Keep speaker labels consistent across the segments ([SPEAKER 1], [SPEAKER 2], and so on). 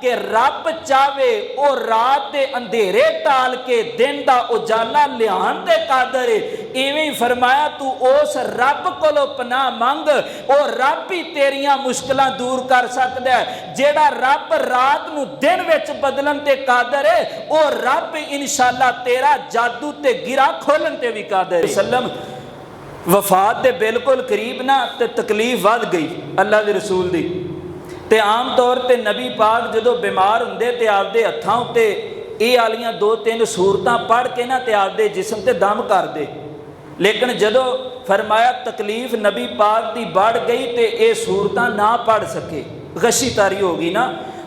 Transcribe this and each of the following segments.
[SPEAKER 1] कि रब चाहे वो रात के अंधेरे टाल के दिन का उजाला लियान ते कादर है। इवें फरमाया तू उस रब कोलों पनाह मंग, वो रब ही तेरियां मुश्किलां दूर कर सकदा है। जेड़ा रब रात नूं दिन विच बदलन ते कादर है, वो रब इंशाअल्लाह तेरा जादू ते गिरा खोलन ते भी कादर है। सल्लम वफात दे बिल्कुल करीब ना ते तकलीफ वध गई अल्लाह दे रसूल दी। ते आम तौर पर नबी पाक जदों बीमार हुंदे ते आपदे हत्थां उत्ते ये वालियां 2-3 सूरतां पढ़ के ना ते आपदे जिस्म ते दम करदे। लेकिन जदों फरमाया तकलीफ नबी पाक दी बढ़ गई ते ये सूरतां ना पढ़ सके, गशी तारी हो गई ना।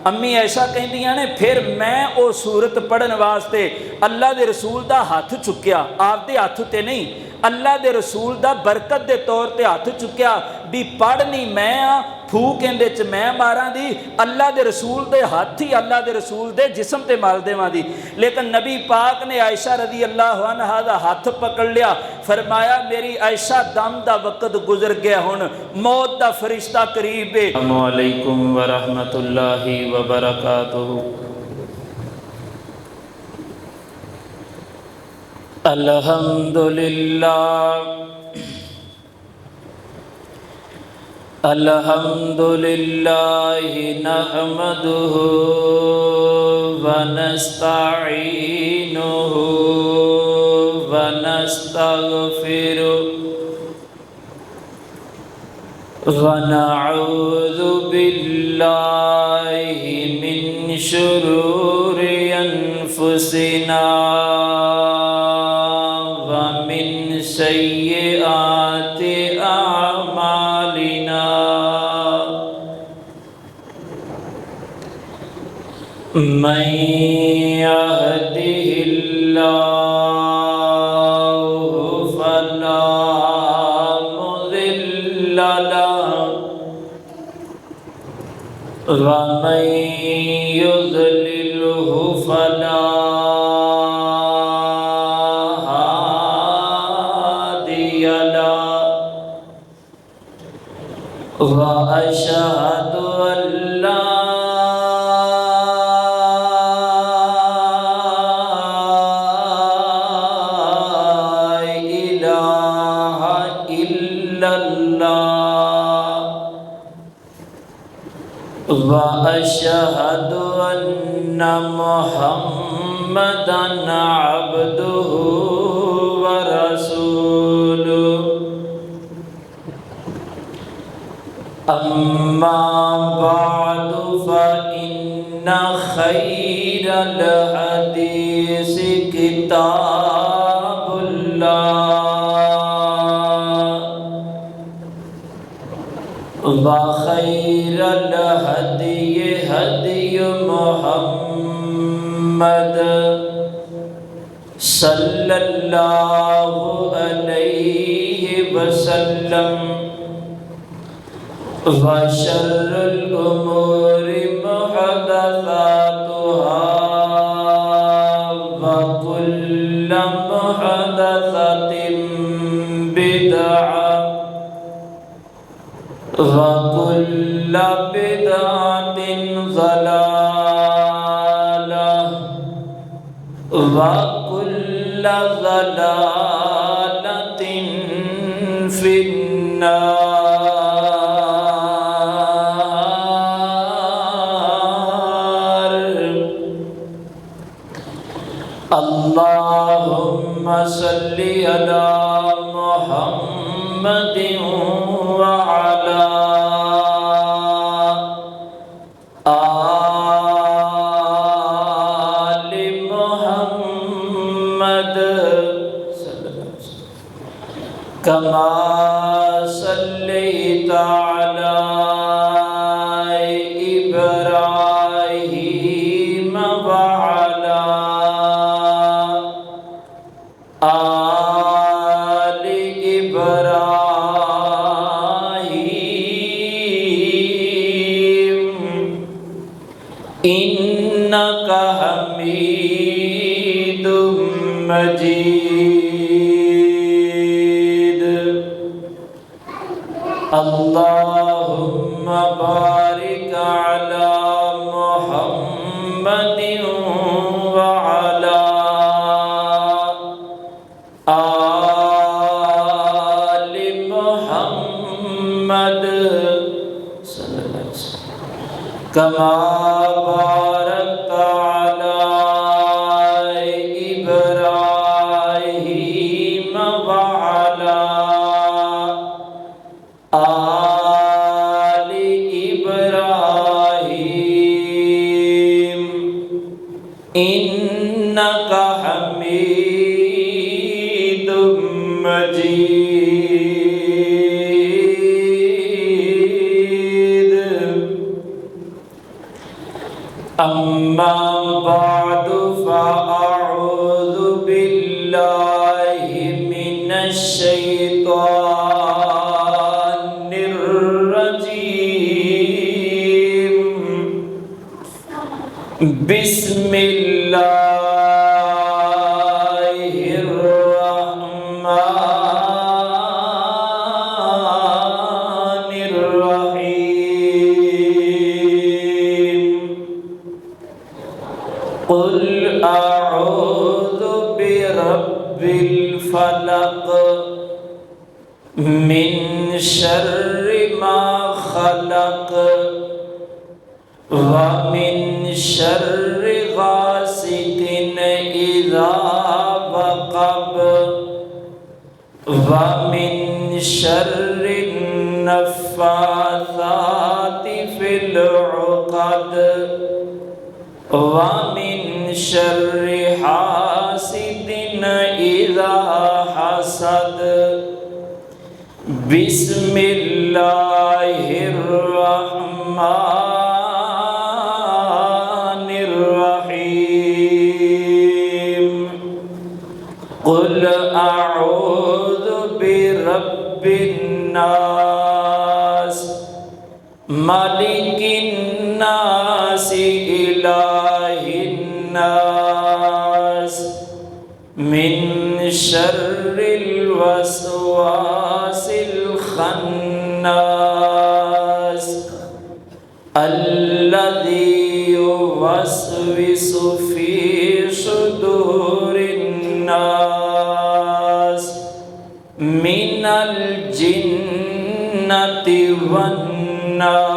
[SPEAKER 1] अम्मी ऐसा कहदियां ने फिर मैं वो सूरत पढ़न वास्ते अल्लाह दे रसूल दा हथ चुक्या, आपदे हथ ते नहीं, अल्लाह दे रसूल दा बरकत दे तौर ते हथ चुक्या भी पढ़नी मैं आ, फूक इहदे च मैं मारां दी, अल्लाह दे रसूल दे हथ ही अल्लाह दे रसूल दे जिस्म ते मल देवां दी। लेकिन नबी पाक ने आयशा रदी अल्लाह अन्हा दा हथ पकड़ लिया, फरमाया मेरी आयशा दम दा वक्त गुजर गया, हुण मौत दा फरिश्ता करीब है। अस्सलामु अलैकुम व रहमतुल्लाहि व बरकातुहू। अल्हम्दुलिल्लाह अल्हम्दुलिल्लाहि नहमदुहु व नस्तईनुहु व नस्तगफिरुहु व नऊज़ु बिल्लाहि मिन शुरूरि अनफुसिना व मिन सय्यिआति अमालिना। मन यहदिहिल्लाहु फला मुज़िल्ल लहु व मन युज़लिलहु फला हादिय लहु व अशहदु अल्ला व अशहदु अन्ना मुहम्मदन अब्दुहु व रसूलुहु। अम्मा बअदु फ़इन्ना खैरल हदीस किताबुल्लाह व खैरल हदी हदी मुहम्मद सल्लल्लाहु अलैहि वसल्लम व शर्रुल उमूरि मुहदसातुहा व कुल्लु मुहदसतिन बिदअह व कुल्लु बिदअतिन ज़लालह व कुल्लु ज़लालतिन फिन्नार। अल्लाहुम्मा सल्लि अला मुहम्मदिन व अला आलि मुहम्मद कमा सल्लैता अला इब्राहीम व अला आलि इब्राहीम इन्नका हमीदुम मजीद। अल्लाहुम्मा बारिक अला मुहम्मद मुहम्मदिन व अला आलि मुहम्मद सल्लल्लाहु अलैहि वसल्लम कमा बारकता अला इब्राहीम व अला आलि इब्राहीम इन्नका हमीदुम मजीद। अम्मा बादु फ़अऊज़ु बिल्लाहि मिनश शैतानिर रजीम। बिस्मिल्लाहिर रहमानिर रहीम। कुल अऊज़ु बिरब्बिल फलक मिन शर्रि मा खलक व मिन शर्रि गासिकिन इज़ा वक़ब व मिन शर्रि नफ़्फ़ासाति फ़िल उक़द व मिन शर्रि हासिदिन इज़ा हसद। बिस्मिल्लाहिर रहमानिर रहीम। कुल अऊज़ु बिरब्बिन नास मालिकिन नास इलाहिन नास मिन शर्रिल वस्वासिल खन्नास अल्लज़ी युवस्विसु फ़ी सुदूरिन नास मिनल जिन्नति वन नास।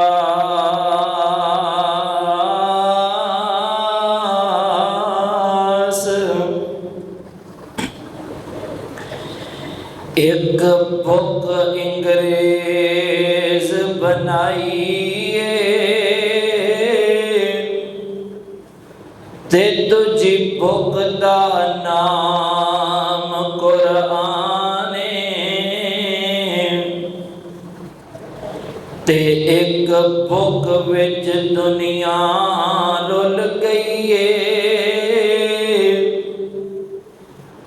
[SPEAKER 1] एक बुक अंग्रेज बनाइए ते दूजी बुक दा नाम कुरान ते एक बुक विच दुनिया रुल गई है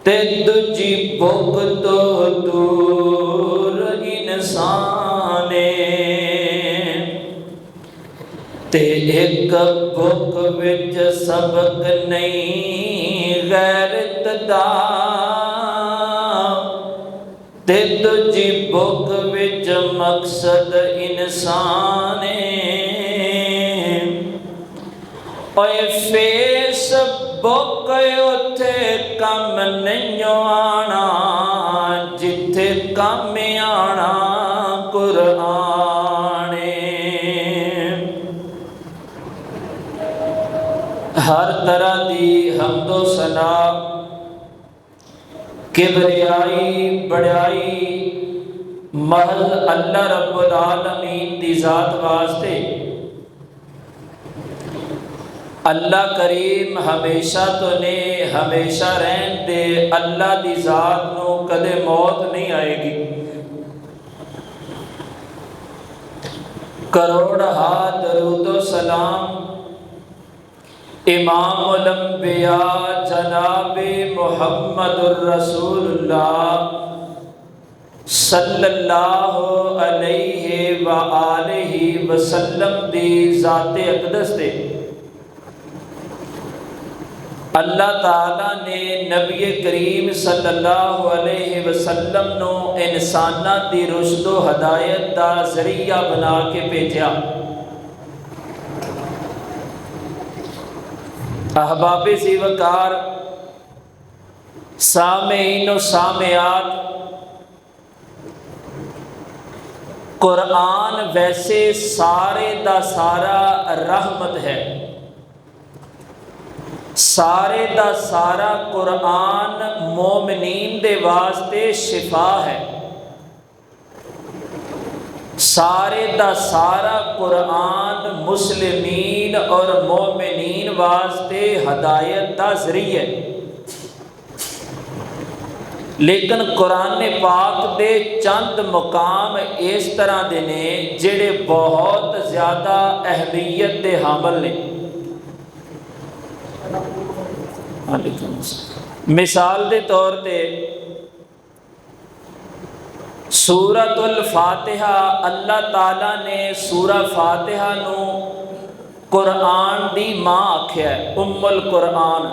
[SPEAKER 1] ते दूजी बुक तो दूर इंसान ते एक बुक विच सबक नहीं गैरत दा ते दूजी बुक विच मकसद इंसान। ओए फेसबुक उथे कम नहीं आना जिथे कम आना कुरान। हर तरह की हमदो सना किबरियाई बड़ाई महल अल्लाह रब्बुल आलमीन दी जात वास्ते। अल्लाह करीम हमेशा तो ने हमेशा रहन दे। अल्लाह दी जात नू कदे मौत नहीं आएगी। करोड़ हाथ दरूदो सलाम इमामुल अंबिया जनाबे मुहम्मदुर रसूलुल्लाह सल्लल्लाहु अलैहि व आलिहि वसल्लम दी ज़ाते अक़दस ते अल्लाह ताला ने नबी करीम सल्लल्लाहु अलैहि वसल्लम नो इंसाना दी रुश्दो हदायत दा ज़रिया बना के भेजा। अहबाबे सीवकार, सामेईन व सामेयात, कुरान वैसे सारे दा सारा रहमत है। सारे दा सारा कुरान मोमिनीन दे वास्ते शिफा है। सारे दा सारा कुरान मुस्लिमीन और मोमिनीन वास्ते हदायत दा ज़रिया है। लेकिन कुरान पाक दे चंद मुकाम इस तरह के ने जिहड़े बहुत ज़्यादा अहमियत के हामिल ने। मिसाल के तौर पर सूरतुल फातिहा, अल्लाह ताला ने सूरा फातिहा नू कुरान दी मां आख्या है, उम्मुल कुरान।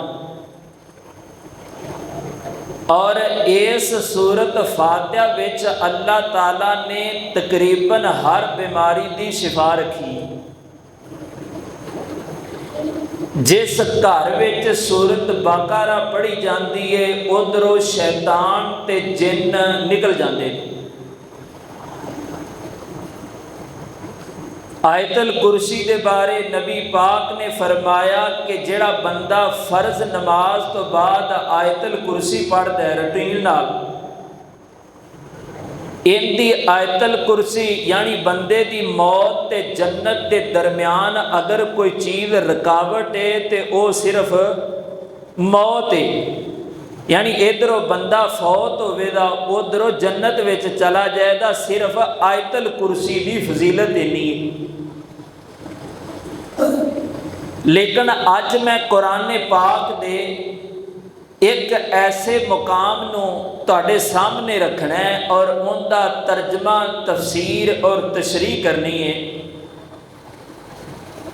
[SPEAKER 1] और इस सूरत फातिहा विच अल्लाह ताला ने तकरीबन हर बीमारी की शिफा रखी। जिस घर विच सूरत बकरा पढ़ी जाती है उधरों शैतान ते जिन निकल जाते हैं। आयतल कुर्सी के बारे नबी पाक ने फरमाया कि जिहड़ा बंदा फर्ज नमाज तो बाद आयतल कुर्सी पढ़ता है रूटीन नाल, इनकी आयतल कुर्सी यानी बंदे की मौत ते जन्नत के दरम्यान अगर कोई चीज़ रुकावट है तो वो सिर्फ मौत है। यानी इधरों बंदा फौत होवेगा उधरों जन्नत विच चला जाएगा, सिर्फ आयतल कुर्सी की फजीलत इन्नी है। लेकिन अज मैं कुरान पाक दे एक ऐसे मुकाम नू तुहाडे सामने रखना है और उनका तर्जमा, तफसीर और तशरीह करनी है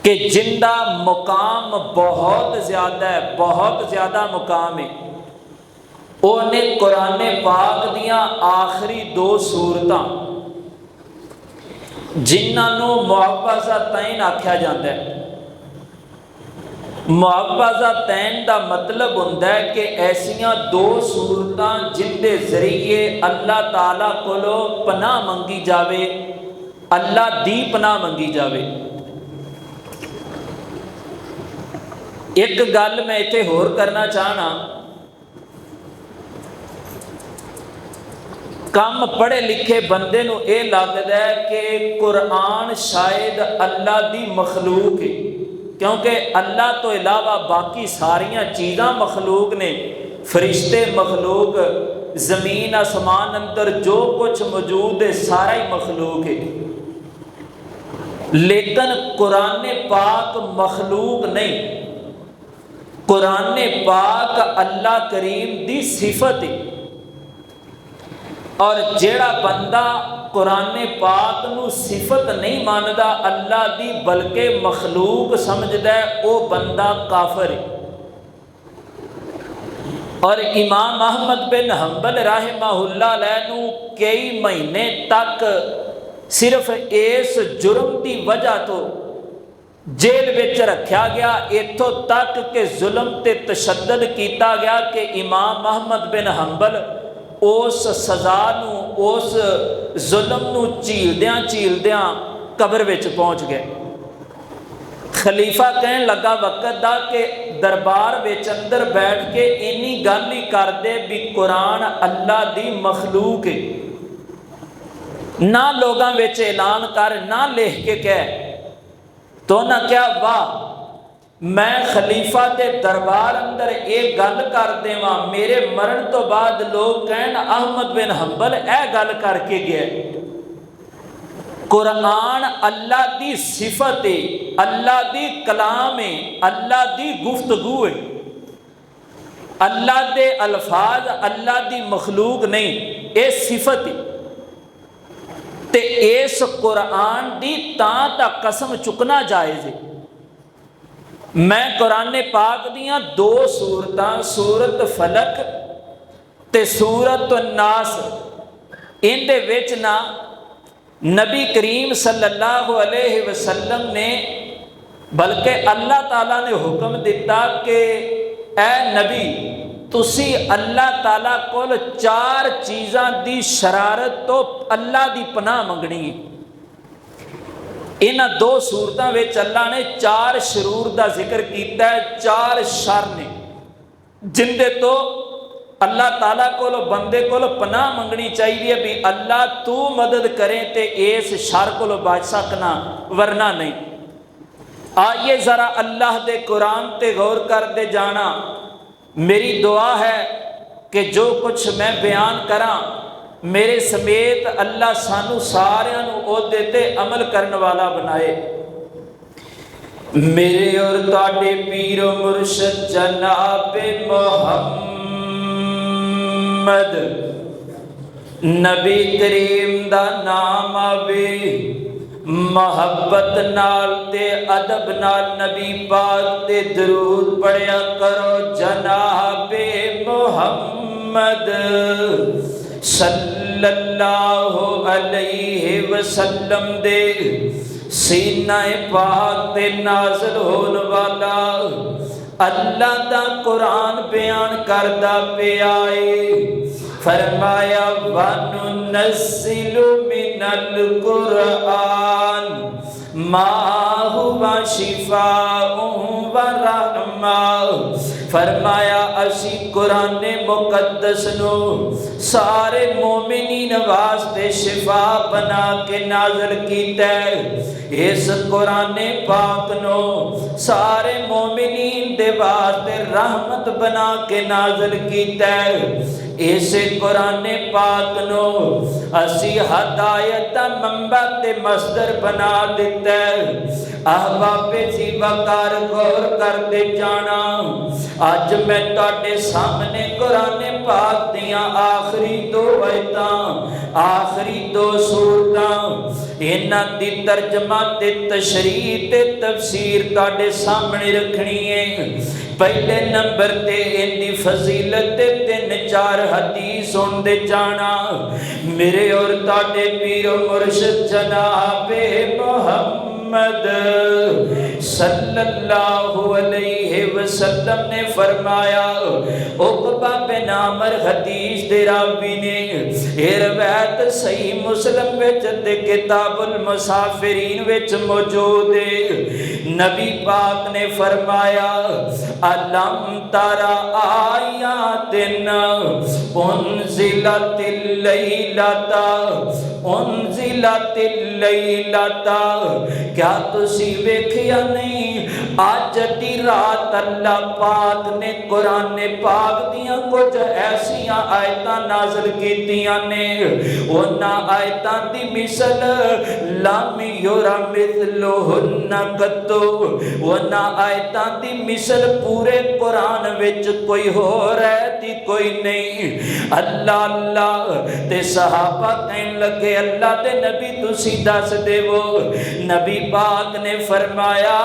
[SPEAKER 1] कि जिंदा मुकाम बहुत ज़्यादा है, बहुत ज़्यादा मुकाम है। उन्हें कुरान पाक दियाँ आखिरी दो सूरतां जिन्हों मुअव्वज़तैन आख्या जाता है। मुअव्वज़तैन का मतलब होता है कि ऐसियां दो सूरतां जिनके जरिए अल्लाह ताला कोलों पनाह मंगी जावे, अल्लाह दी पनाह मंगी जावे। एक गल मैं इत्थे होर करना चाहना, कम पढ़े लिखे बंदे नूं ये लगता है कि कुरान शायद अल्लाह दी मखलूक है, क्योंकि अल्लाह तो इलावा बाकी सारियां चीज़ां मखलूक ने, फरिश्ते मखलूक, ज़मीन आसमान अंदर जो कुछ मौजूद है सारा ही मखलूक है। लेकिन कुरान पाक मखलूक नहीं, कुरान पाक अल्लाह करीम दी सिफत है। और जेड़ा बंदा कुरान पाक नू सिफत नहीं मानदा अल्लाह दी बल्कि मखलूक समझदा है, वो बंदा काफिर है। और इमाम अहमद बिन हंबल रहमहुल्लाह अलैह नू कई महीने तक सिर्फ इस जुर्म की वजह तो जेल विच रखा गया, इत्थों तक कि जुल्म ते तशद्दद किया गया कि इमाम अहमद बिन हंबल उस सज़ा नू, उस जुल्म नू झीलद्यां झीलद्यां कब्र विच पहुँच गए। खलीफा कहन लगा वक्त दा कि दरबार विच अंदर बैठ के इन्नी गल ही कर दे भी कुरान अल्लाह दी मखलूक है, ना लोगों विच ऐलान कर, ना लिख के कह। तो ना क्या वाह, मैं खलीफा के दरबार अंदर एक गल कर देवां, मेरे मरण तो बाद लोग कहन अहमद बिन हंबल ए गल करके गया। कुरान अल्लाह की सिफत है, अल्लाह की कलाम है, अल्लाह की गुफ्तगू है, अल्लाह के अल्फाज अल्लाह की मखलूक नहीं, ये सिफत है। ते इस कुरान की तां कसम चुकना जायज़ है। मैं कुरान पाक दियाँ दो सूरतां, सूरत फलक ते सूरत नास, इनदे विच ना नबी करीम सल्लल्लाहु अलैहि वसल्लम ने बल्कि अल्लाह ताला ने हुक्म दिता कि ऐ नबी तुसी अल्लाह ताला कोल 4 चीज़ां दी शरारत तो अल्लाह दी पनाह मंगनी है। इन्हां 2 सूरतां विच अल्लाह ने 4 शरूर का जिक्र किया है, 4 शर ने जिंदे तो अल्लाह ताला कोलो बंदे कोलो पनाह मंगनी चाहिए भी अल्लाह तू मदद करें तो इस शर कोलो बच सकना, वरना नहीं। आइए ज़रा अल्लाह के कुरान ते गौर करते जाना। मेरी दुआ है कि जो कुछ मैं बयान करा मेरे समेत अल्लाह सानू सारियां नू ओहदे ते अमल करने वाला बनाए। मेरे और तुहाडे पीरो मुर्शद जनाबे मोहम्मद नबी करीम दा नाम आवे, मोहब्बत नाल ते अदब नाल नबी पाक ते दरूद पढ़िया करो। जनाबे मोहम्मद सल्लल्लाहु अलैहि वसल्लम दे सीना पाक ते नाज़िल होने वाला अल्लाह दा कुरान बयान करदा पिया है। फरमाया वनुनज़्ज़िलु मिनल कुरान मा हुवा शिफाउन व रहमा। फरमाया असी कुरान मुकद्दस नो सारे मोमिनीन वास्ते शिफा बना के नाज़िल कीता है। इस कुरान पाक नो सारे मोमिनीन दे वास्ते रहमत बना के नाज़िल कीता है। इस कुरान पाक नो असी हदायत मंबा ते मस्दर बना दिता है। अहबाबे जी वकार गौर करते जाना। अज मैं तुहाडे सामने कुरान पाक दियां आखिरी 2 आयतां आखिरी 2 सूरतां इन्हां दी तर्जमा ते तशरीह ते तफसीर तुहाडे सामने रखनी है। पहले नंबर ते इनकी फजीलत 3-4 हदीस सुनते जाना। मेरे और तुहाडे पीरो मुर्शिद जनाबे मोहम्मद सल्लल्लाहु अलैहि वसल्लम ने फरमाया, उक़बा बिन आमिर हदीस दे रावी ने ये रवायत सही मुस्लिम विच ते किताबुल मुसाफिरीन विच मौजूद है। नबी पाक ने फरमाया अलम तरा आयातिन उन्ज़िलतिल लैलता। क्या तुसी वेखिया नहीं अज दी रात अल्लाह पाक ने कुरान पाक दियां कुछ ऐसियां आयतां नाज़िल कीतियां ने उन्हां आयतां दी मिसल लम युरा मिथलुहुन्ना कत्तु। उन्हां आयतां दी मिसल पूरे कुरान विच कोई होर है ती कोई नहीं। अल्लाह अल्लाह ते सहाबा कहन लगे अल्लाह ते नबी तुसी दस देवो। नबी पाक ने फरमाया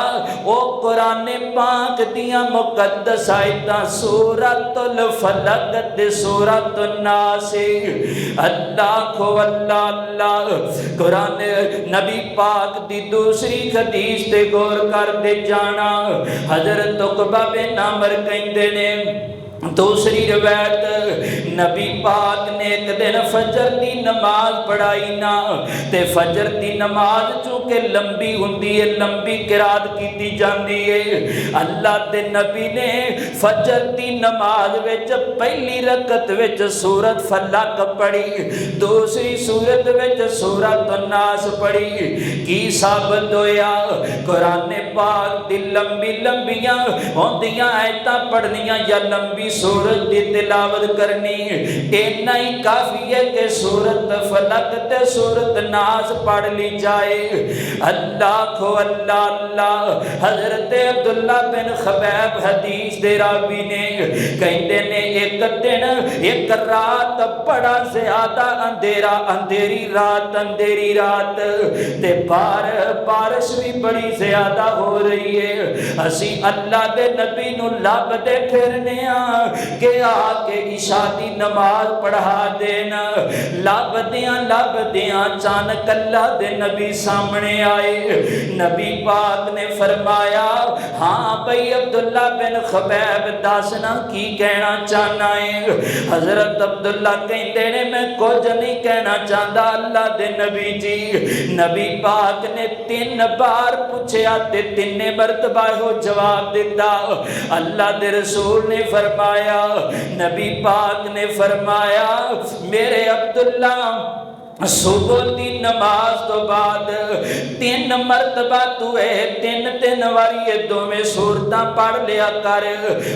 [SPEAKER 1] ओ कुरान पाक दियां मुकद्दस आयतां सूरतुल फलक ते सूरतुन नास। अल्लाह को अल्लाह अल्लाह कुरान नबी पाक दी दूसरी हदीस ते गौर करते जाना। हजरत उक़बा बिन आमिर कहंदे ने दूसरी रवायत नबी पाक ने एक दिन फजर की नमाज पढ़ाई ना ते फजर की नमाज चूंकि लंबी हुंदी है लंबी किरात की जाती है। अल्लाह के नबी ने फजर की नमाज विच पहली रकत विच सूरत फलक पढ़ी, दूसरी सूरत विच सूरत नास पढ़ी। की साबित होया कुरान पाक दी लंबी लंबियां होंदियां आयतां पढ़नियां या लंबी सूरत की तिलावत करनी इतना ही काफी है कि सूरत फलक ते सूरत नास पढ़ ली जाए। अल्लाह को अल्लाह अल्लाह। हजरत अब्दुल्ला बिन खबैब हदीस दे रावी ने कहते ने एक दिन एक रात बड़ा ज्यादा अंधेरा अंधेरी रात ते बारिश भी बड़ी ज्यादा हो रही है। असी अल्लाह के नबी नू लभदे फिरने आ कि आके इशा दी नमाज पढ़ा देना। लभदियां अचानक अल्लाह दे नबी सामने आए। नबी पाक ने फरमाया, हाँ भाई अब्दुल्ला बिन खबैब दसना की कहना चाहना है। हजरत अब्दुल्ला कहते ने मैं कुछ नहीं कहना चाहता अल्लाह दे नबी जी। नबी पाक ने 3 बार पूछया ते 3 मरतबा हो जवाब दिता। अल्लाह दे रसूल ने फरमाया, नबी पाक ने फरमाया, मेरे अब्दुल्ला सुबह की नमाज तो बाद 3 मरतबा तू है 3 वारी ये दोवें सूरत पढ़ लिया कर।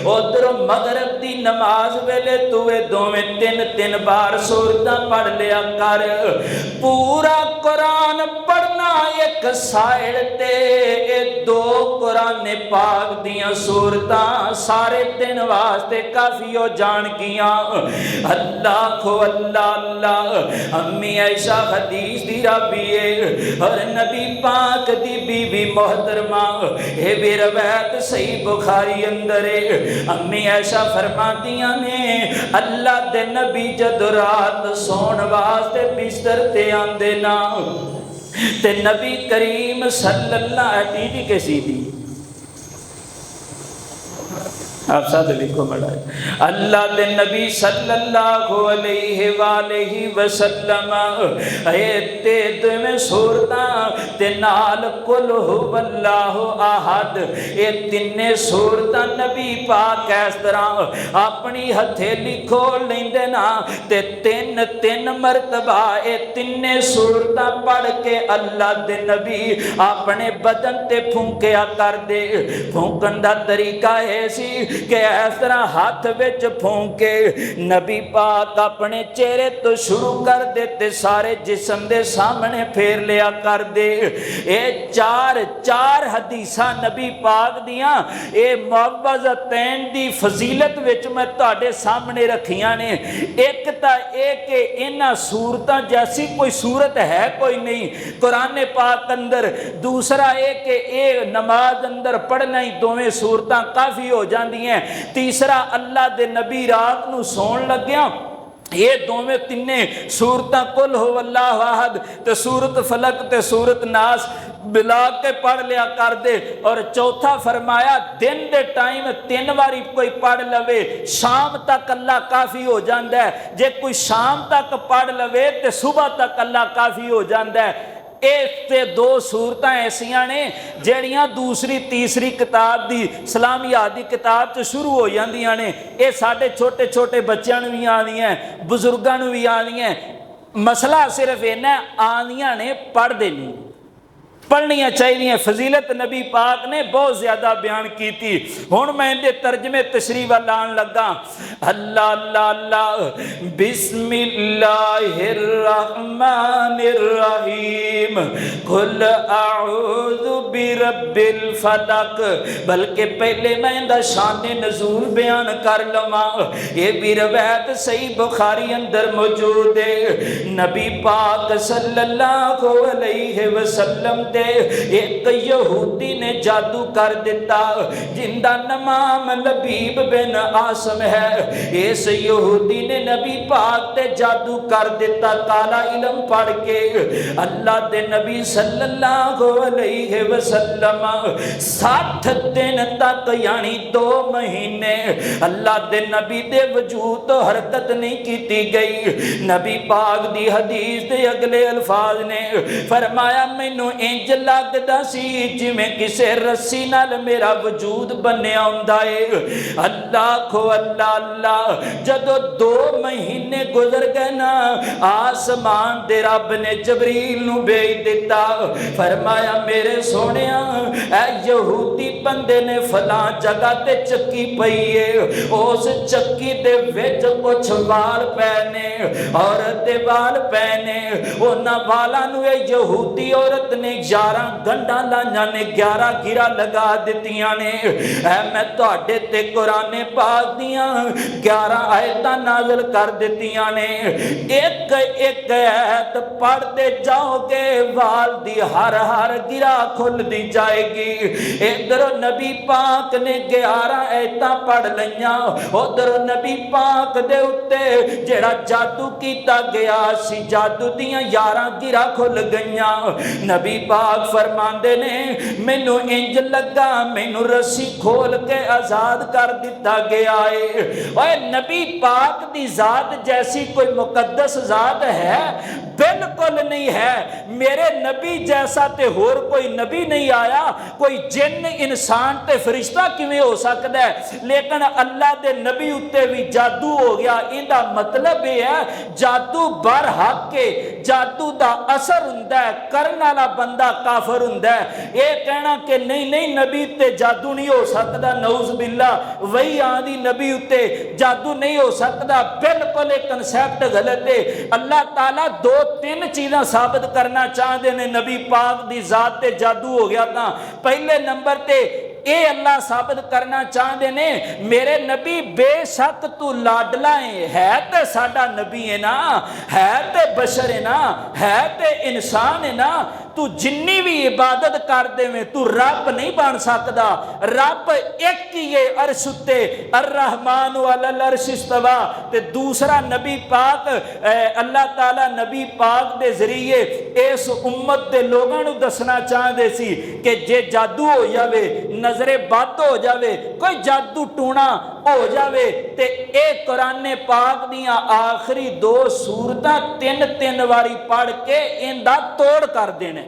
[SPEAKER 1] उधर मगरब की नमाज वेले तू ये दोवें 3 बार सूरत पढ़ लिया कर। पूरा कुरान पढ़ना एक साइड ते, 2 कुरान पाक दियां सूरतां सारे दिन वास्ते काफी हो जान गियां। अल्लाह को अल्लाह अल्लाह। अम्मी ऐशा हदीस दी रावी है और नबी पाक दी बीवी मोहतरमा ये भी रवायत सही बुखारी अंदर है। अम्मी ऐशा फरमातियां ने अल्लाह दे नबी जद रात सोन वास्ते बिस्तर ते आंदे ना ते नबी करीम सल्लल्लाहु अलैहि कैसी थी आप साथ लिखो बड़ा अल्लाह दे नबी सल्लल्लाहु अलैहि वसल्लम ते दोवें सूरतां ते नाल कुल हुवल्लाहु अहद ये 3 सूरतां नबी पाक इस तरह अपनी हथेली खोल लेंदे ना ते 3 मरतबा ये 3 सूरतां पढ़ के अल्लाह दे नबी अपने बदन ते फूंकिया कर दे। फूंकन दा तरीका है सी कि इस तरह हाथ विच फूंके नबी पाक अपने चेहरे तो शुरू कर देते सारे जिस्म दे सामने फेर लिया कर दे। ये 4 हदीसां नबी पाक दियां ये मुअव्वज़तैन दी फजीलत विच मैं तुहाडे सामने रखियां ने। एक तां ये कि इन्हां सूरतां जैसी कोई सूरत है कोई नहीं कुरान पाक अंदर। दूसरा ये कि ये नमाज अंदर पढ़ना ही दोवें सूरतां काफ़ी हो जांदियां। तीसरा अल्लाह दे नबी रात नूं सौण लग्या ये दोवें 3 सूरतां कुल हुवल्लाहु अहद ते सूरत फलक ते सूरत नास मिला के पढ़ लिया कर दे। और चौथा फरमाया दिन दे टाइम 3 बारी कोई पढ़ लवे शाम तक अल्लाह काफ़ी हो जाता है। जे कोई शाम तक पढ़ लवे तो सुबह तक अल्लाह काफ़ी हो जाता है। ये 2 सूरतां ऐसियां ने जड़ियां दूसरी तीसरी किताब दी सलामियात दी किताब तो शुरू हो जांदियां ने। ये साडे छोटे छोटे बच्चों भी आदियां बुजुर्गों भी आदियां। मसला सिर्फ इन्ना आदियां ने पढ़ते नहीं पढ़निया चाहिए। फजीलत नबी पाक ने बहुत ज्यादा बयान की थी। हुण मैं इहदे तर्जमे तशरीह वाल आन लगा। अल्लाह अल्लाह अल्लाह बिस्मिल्लाहिर रहमानिर रहीम कुल अऊज़ु बिरब्बिल फलक। बल्कि पहले मैं इहदा शान नज़ूल बयान कर लवां। ये भी रवायत सही बुखारी अंदर मौजूद है। नबी पाक सल्लल्लाहु अलैहि वसल्लम एक यहूदी ने जादू कर दिता जिंदा नाम लबीब बिन आसम है। इस यहूदी ने नबी पाक ते जादू कर दिता काला इलम पढ़ के। अल्लाह दे नबी सल्लल्लाहु अलैहि वसल्लम 60 दिन तक यानी 2 महीने अल्लाह दे नबी दे वजूद तो हरकत नहीं की गई। नबी पाक दी हदीस दे अगले अल्फाज ने फरमाया मैनू इंज लगदा सी जिवें किसे रस्सी नाल मेरा वजूद बनिया हुंदा है। अल्लाह को अल्लाह अल्लाह। जदों 2 महीने गुजर गए ना आसमान दे रब ने जबरील नूं भेज दिता। फरमाया मेरे सोहणिया ऐ यहूदी बंदे ने फलां जगह ते चक्की पई है उस चक्की दे विच कुछ वाल पैने औरत दे वाल पैने। उन्हां वालां नूं यहूदी औरत ने 11 गंढां लाइयां ने, 11 गिरा लगा दित्तियां ने। ऐ मैं तुहाडे ते कुरान पाक दियां 11 आयतां नाज़िल कर दित्तियां ने। एक एक आयत पढ़ते जाओगे वाल दी हर हर गिरा खुलदी जाएगी। इधर नबी पाक ने 11 आयतां पढ़ लईयां, उधर नबी पाक दे उत्ते जेड़ा जादू कीता गया सी, जादू दियां 11 गिरा खुल गईयां। नबी पाक फरमांदे ने मैनू इंज लगा मैनू रस्सी खोल के आजाद कर दिता गया है। ओए नबी पाक दी जात जैसी कोई मुकद्दस जात है? बिल्कुल नहीं है। मेरे नबी जैसा ते होर कोई नबी नहीं आया। कोई जिन इंसान ते फरिश्ता किवें हो सकता है? लेकिन अल्लाह दे नबी उत्ते भी जादू हो गया। इहदा मतलब यह है जादू बर हक के, जादू दा असर हुंदा है, करन वाला बंदा काफर हुंदा है। यह कहना कि नहीं नहीं नबी ते जादू नहीं हो सकता, नऊज़ बिल्ला वही आंदी नबी उत्ते जादू नहीं हो सकता, बिल्कुल एक कंसैप्ट गलत है। अल्लाह ताला 2-3 चीज़ां साबित करना चाहते हैं नबी पाक दी जात ते जादू हो गया। तां पहले नंबर ते ये अल्लाह साबित करना चाहते ने मेरे नबी बेशक तू लाडला है ते साडा नबी है ना, है ते बशर है ना, है ते इंसान है ना। तू जिन्नी भी इबादत कर देवे तू रब नहीं बन सकता। रब एक ही है अर्श उत्ते, अर्रहमान अलल अर्श इस्तवा। ते दूसरा नबी पाक अल्लाह ताला नबी पाक दे जरिए इस उम्मत दे लोगों को दसना चाहते सी कि जे जादू हो जावे, नजरे बद हो जावे, कोई जादू टूना हो जावे ते ए कुरान पाक दियां आखिरी 2 सूरतां 3-3 वारी पढ़ के इनदा तोड़ कर देने।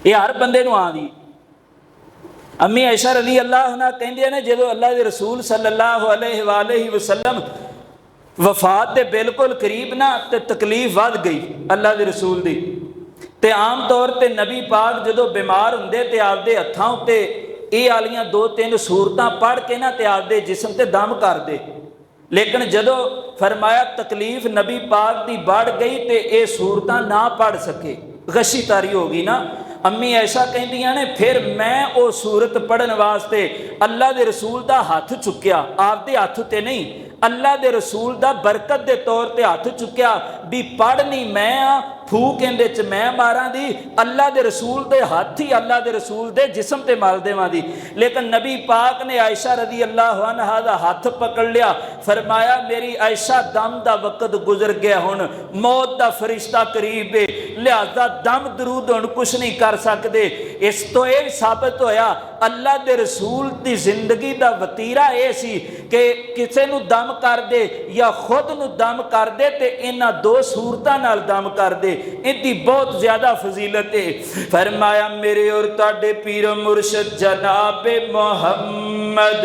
[SPEAKER 1] ये हर बंदे नूं आंदी। अम्मी आयशा रज़ी अल्लाह अन्हा कहंदी ने जदों अल्लाह दे रसूल सल्लल्लाहु अलैहि वसल्लम वफात दे बिल्कुल करीब ना ते तकलीफ वध गई अल्लाह दे रसूल दी। ते आम तौर ते नबी पाक जदों बीमार हुंदे ते आपदे हत्थां उत्ते ਇਹ वालियां 2-3 सूरतां पढ़ के ना ते आपदे जिस्म ते दम कर दे। लेकिन जदों फरमाया तकलीफ नबी पाक दी बढ़ गई ते ये सूरतां ना पढ़ सके, गशी तारी हो गई ना। अम्मी ऐसा कहंदियां ने फिर मैं वो सूरत पढ़न वास्ते अल्लाह दे रसूल दा हथ चुक्या, आपदे हथ ते नहीं, अल्लाह दे रसूल दा बरकत दे तौर ते हथ चुक्या भी पढ़नी मैं आ, फूक इहदे च मैं मारां दी, अल्लाह दे रसूल दे हथ ही अल्लाह दे रसूल दे जिस्म ते मल देवां दी। लेकिन नबी पाक ने आयशा रज़ी अल्लाह अन्हा दा हथ पकड़ लिया, फरमाया मेरी आयशा दम दा वक्त गुजर गया, हुण मौत दा फरिश्ता करीब है, लिहाजा दम दरूद हुण कुछ नहीं कर सकते। इस तो यह साबित होया अल्लाह दे रसूल दी जिंदगी दा वतीरा यह सी कि किसी नूं दम कर दे या खुद नूं दम कर दे ते इन्हां 2 सूरतां नाल दम कर दे, इहदी बहुत ज्यादा फजीलत है। फरमाया मेरे और तुहाडे पीर मुर्शद जनाब मुहम्मद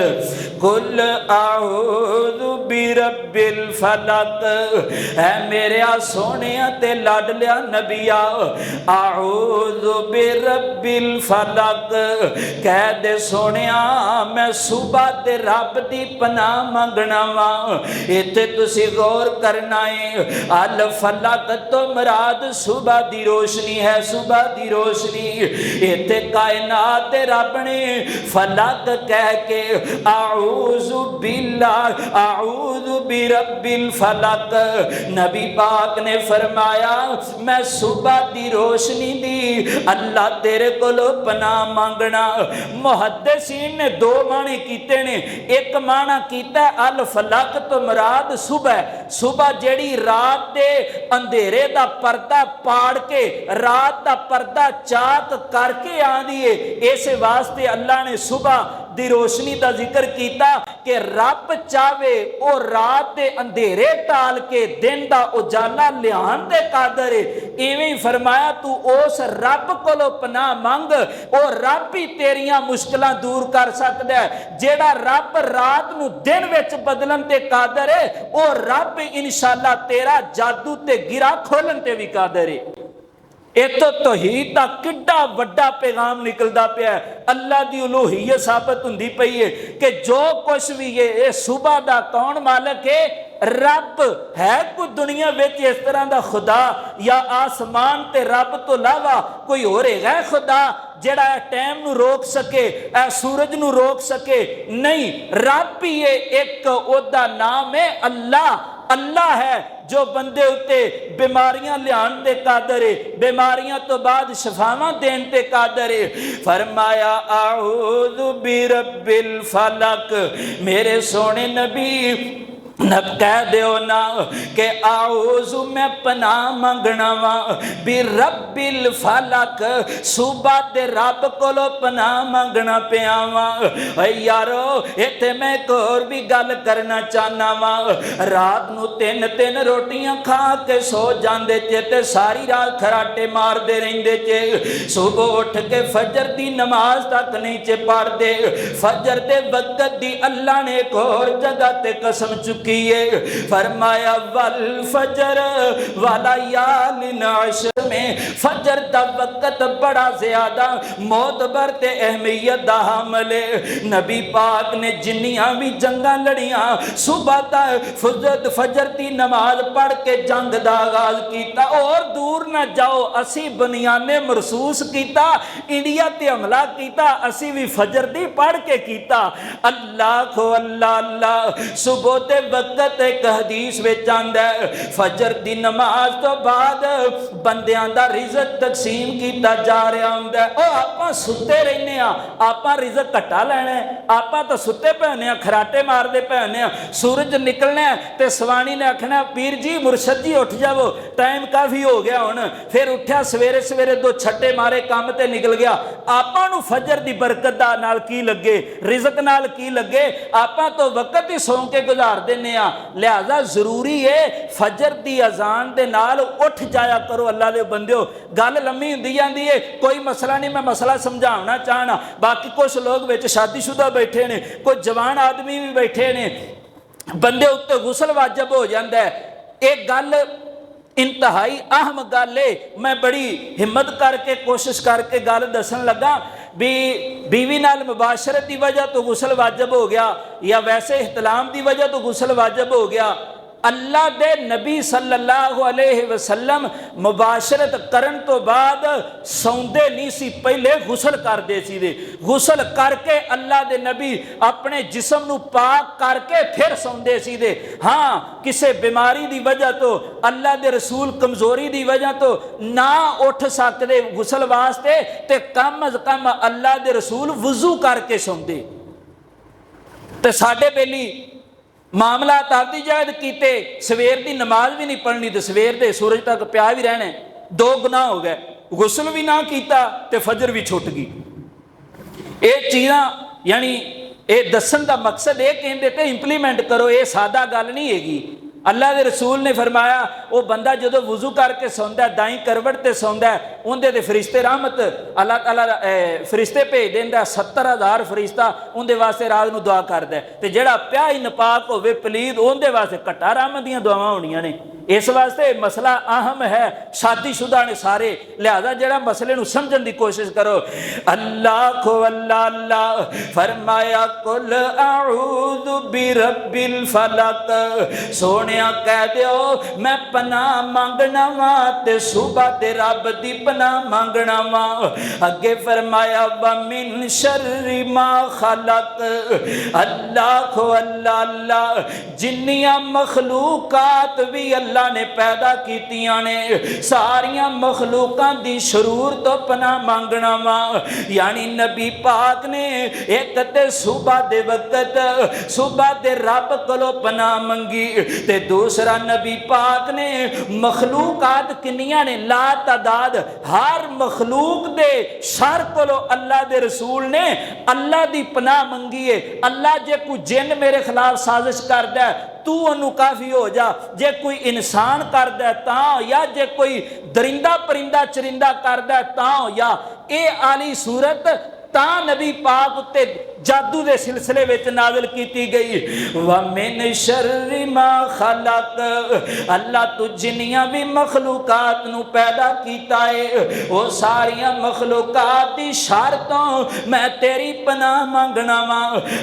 [SPEAKER 1] कुल आऊज़ु बिरब्बिल फलक, है मेरे सोने ते लाडलिया नबिया आऊज़ु बिरब्बिल फलक, कह दे सोने मैं सुबह ते रब दी पनाह मंगना वा। इत्थे तुसी गौर करना है अल फलक तो मुराद सुबह दी रोशनी है, सुबह दी रोशनी। इत्थे कायनात रब ने फलक कह के आऊज़ु बिल्लाह आऊज़ु बिरब्बिल फलक, नबी पाक ने फरमाया मैं सुबह दी रोशनी दी अल्लाह तेरे कोलो पनाह मंगना। मुहद्दिसीन ने 2 माने कीते ने, एक माना कीता अल फलक तो मुराद सुबह, सुबह जेड़ी रात दे अंधेरे दा पर्दा पाड़ के रात दा पर्दा चाक करके आंदी है, इस वास्ते अल्लाह ने सुबह दी रोशनी दा जिक्र कीता कि रब चाहे वो रात दे अंधेरे टाल के दिन दा उजाला लियान दे कादर है। इवें फरमाया तू उस रब कोलों पनाह मंग, वो रब ही तेरियां मुश्किलां दूर कर सकदा है। जेड़ा रब रात नूं दिन विच बदलन ते कादर है, वो रब इंशाअल्लाह तेरा जादू ते गिरा खोलन ते भी कादर है। इतो तौहीद दा किड्डा वड्डा पैगाम निकलदा पिया है। अल्लाह दी उलूहियत साबित हुंदी पई है कि जो कुछ भी है ये सुबह दा कौन मालिक है, रब है कोई दुनिया विच इस तरह का खुदा या आसमान ते रब तो इलावा कोई होर है खुदा जेड़ा टाइम नू रोक सके, सूरज नू रोक सके? नहीं, रब ही एक ओदा नाम है अल्लाह। अल्लाह है जो बंदे उत्ते बीमारियां लियान दे कादर है, बीमारियां तो बाद शफावां देन ते कादर है। फरमाया आऊज़ु बिरब्बिल फलक, मेरे सोने नबी नब कह दो ना कि आऊज़ु मैं पनाह मंगना वा बि रब्बिल फलक, सूबा ते रब कोलो पनाह मंगना पिया वा। यारो इत्थे मैं एक होर भी गल करना चाहना वा। रात नू 3-3 रोटियां खा के सो जांदे चे ते सारी रात खराटे मारदे रहिंदे चे, सुबह उठ के फजर दी नमाज तक नहीं चे पढ़दे। फजर दे वक्त दी अल्लाह ने एक होर जगह ते कसम चुकी, फरमाया वल फजर वाला यालिन अशर में, फजर दा वक्त बड़ा ज्यादा मोतबर ते अहमियत दा हामिल है। नबी पाक ने जिन्नियां भी जंगां लड़ियां सुबह तक फजर दी नमाज पढ़ के जंग दा आगाज कीता। और दूर ना जाओ, असी बनियाने महसूस कीता, इंडिया ते हमला कीता, असी भी फजर दी पढ़ के कीता। अल्लाह को अल्लाह अल्लाह। सुबह दे वक्त एक हदीस विच आंदा है फजर दी नमाज तो बाद बंदियां दा रिज़्क तकसीम कीता जा रहा हुंदा है। ओ आपां सुत्ते रहने आ, आपां रिज़्क घटा लेना है, आपां तो सुत्ते पे होने, खराटे मारदे पे होने। सूरज निकलना ते सवाणी ने आखना पीर जी मुर्शद जी उठ जाओ, टाइम काफ़ी हो गया हुण। फिर उठ्या सवेरे सवेरे 2 छट्टे मारे, काम ते निकल गया। आपां नूं फजर दी बरकत दा नाल की लगे, रिज़्क नाल की लगे? आपां तो वक्त ही सौ के गुजार देने आ। लिहाजा जरूरी है फजर दी अजान दे नाल उठ जाया करो। अल्लाह दे बंदिओ, गल लम्मी हुंदी जांदी है, कोई मसला नहीं, मैं मसला समझाना चाहना। बाकी कुछ लोग विच शादीशुदा बैठे ने, कुछ जवान आदमी भी बैठे ने, बंदे उत्ते गुसल वाजब हो जाता है। एक गल इंतहाई अहम गल है, मैं बड़ी हिम्मत करके कोशिश करके गल दसन लगा भी बीवी नाल मुबाशरत की वजह तो गुसल वाजब हो गया या वैसे इहतलाम की वजह तो गुसल वाजब हो गया। अल्लाह दे नबी सल्लल्लाहु अलैहि वसल्लम मुबाशरत करन तो बाद सौंदे नहीं सी, पहले गुसल करदे सी दे। गुसल करके अल्लाह दे नबी अपने जिस्म नू पाक करके फिर सौंदे सी दे। हाँ, किसी बीमारी की वजह तो अल्लाह दे रसूल कमजोरी की वजह तो ना उठ सकते गुसल वास्ते, ते कम अज कम अल्लाह दे रसूल वजू करके सौंदे। ते साडे बेली मामला तादी जायद कीते, सवेर की नमाज भी नहीं पढ़नी तो सवेर दे सूरज तक प्या भी रहना, 2 गुनाह हो गए। गुसल भी ना किया तो फजर भी छुट गई। ये चीज़ां यानी ये दसन का मकसद ये कहते थे इंप्लीमेंट करो, ये सादा गल नहीं हैगी। अल्लाह के रसूल ने फरमाया वो बंदा जो वजू करके सौंदा है, दाई करवट ते सौंदा है, उनदे ते फरिश्ते रहमत अल्लाह ताला फरिश्ते भेज देंदा, 70,000 फरिश्ता उनदे वास्ते रात नूं दुआ करदा है। ते जेड़ा प्या ही नपाक होवे पलीद, उनदे वास्ते घट्टा रहमत दीयां दुआवां होणीआं ने। इस वास्ते मसला अहम है, शादीशुदा ने सारे, लिहाजा जरा मसले नूं समझण दी कोशिश करो। अल्लाह को अल्लाह अल्लाह फरमाया कुल अऊज़ु बिरब्बिल फलक, सोनिया कह दियो मैं पनाह मंगना वा ते सुबह दे रब दी पनाह मंगना वा। अगे फरमाया व मिन शर्रि मा खलक, अल्लाह को अल्लाह अल्लाह जिन्नियां मखलूकात भी अल्लाह ने पैदा कीतियां ने, सारियां मखलूकां दी शरूर तो पनाह मंगना वा। यानी नबी पाक ने एक ते सुबह दे वक्त सुबह दे रब कोलों पनाह मंगी, ते दूसरा नबी पाक ने मखलूकात किन्नियां ने ला तादाद, हर मखलूक दे शर कोलों अल्लाह दे रसूल ने अल्लाह दी पनाह मंगी है। अल्लाह जे कोई जिन मेरे खिलाफ साजिश करदा है तू उन्होंने काफ़ी हो जा, जे कोई इंसान करदा है तां हो या जे कोई दरिंदा परिंदा चरिंदा करदा है तां हो या। ये आली सूरत तां नबी पाक उत्ते जादू के सिलसिले विच नाज़िल की गई। व मिन शर्रि मा खलक, अल्लाह तू जिन्नियां भी मखलूकात नू पैदा कीता है वो सारियां मखलूकात दी शर तो मैं तेरी पनाह मंगना वा,